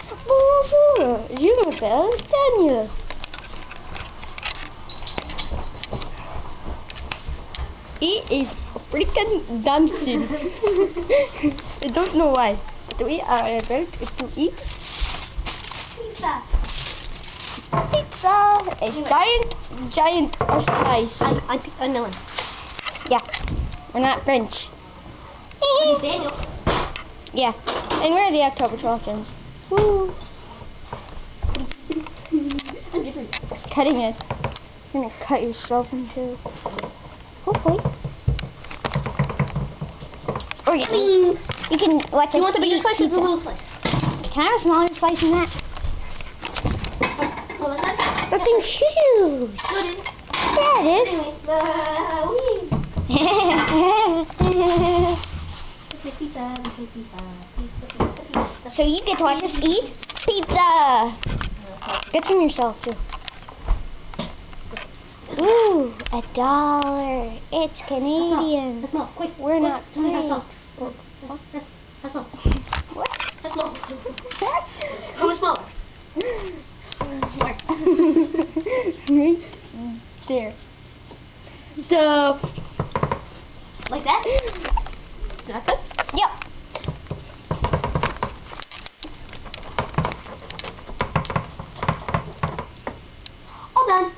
Bonjour, je m'appelle Daniel. He is freaking dancing. I don't know why. But we are about to eat Pizza. Pizza. A giant slice. I picked vanilla. Yeah, we're not French. He's Daniel. Yeah, and we're the October 12th. Woo! I'm different. Cutting it. You're gonna cut yourself in two. Hopefully. Or you can watch. Do you want the bigger slice or the little slice? Can I have a smaller slice than that? Oh, that's nice. That thing's huge. No, it isn't. Yeah, it is. Pizza. So you get to watch us eat pizza. Get some yourself too. Ooh, $1. It's Canadian. That's small. Quick. We're not Somebody has small. pigs. That's small. What? That's small. How much smaller? Right there. So, Like that? Is that good? yep. All done.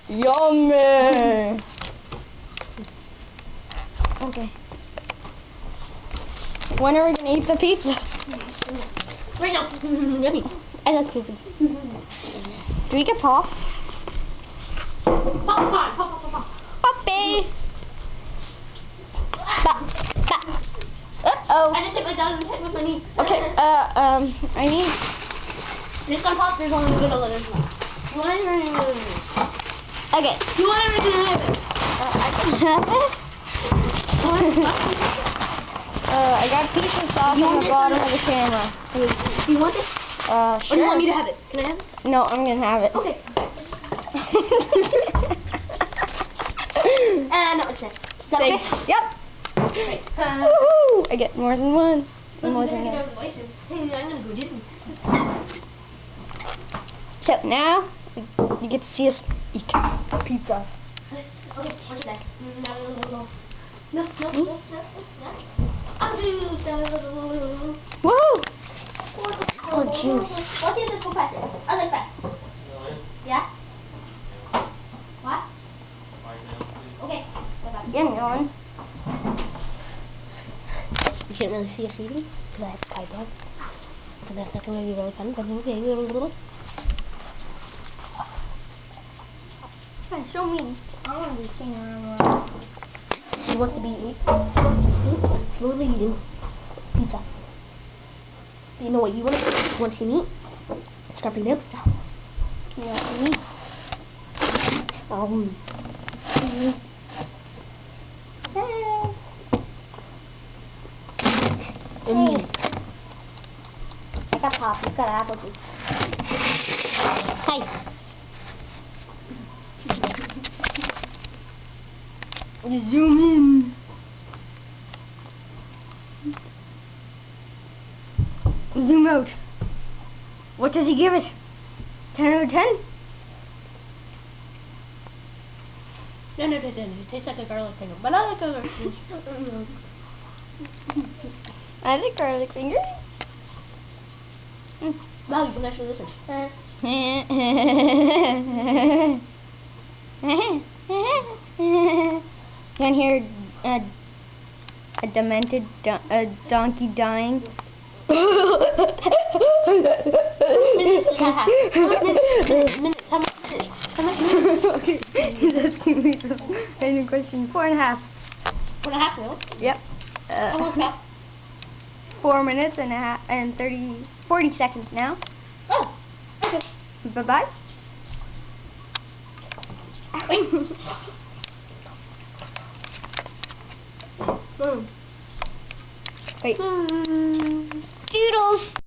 Yummy. Okay. When are we gonna eat the pizza? Right now. Yummy. I like pizza. Do we get pop? Pop. Poppy. Uh-oh. I just hit my dad in the head with my knee. Okay, I need... This one pop, there's one gonna let it pop. You want it or Okay. you want it or can I have it? I can have it. You want it? I got pizza sauce You on want the this bottom or- of the camera. Do you want this? Or Sure. do you want me to have it? Can I have it? No, I'm gonna have it. Okay. And that was it. Is that okay? Yep. Right. Woohoo! I get more than one. More than one. I'm gonna go dip. So now you get to see us eat pizza. Okay, what's that? No. I'm juice. Woohoo! Oh, juice. What is this for fast? I like fast. Yeah? What? Okay. Get me on. You can't really see us eating because I have to pipe down. So that's not going to be really fun. But Show me. I want to be singing around. he wants to be slowly eating pizza. But you know what you want to see? You want to see me? Scarfing down pizza. Yeah, me. I got pop. You got apple juice. Hi. Zoom in. Zoom out. What does he give it? 10 out of 10? No. It tastes like a garlic finger. But I like garlic fingers. I like garlic finger. Wow, you can actually listen. You can hear a demented donkey dying. Minutes. How much minutes? Okay, he's asking me some random question. 4.5. 1.5 really? Yep. How long's that? 4 minutes and a half and 40 seconds now. Oh, okay. Bye bye. Wait. Doodles.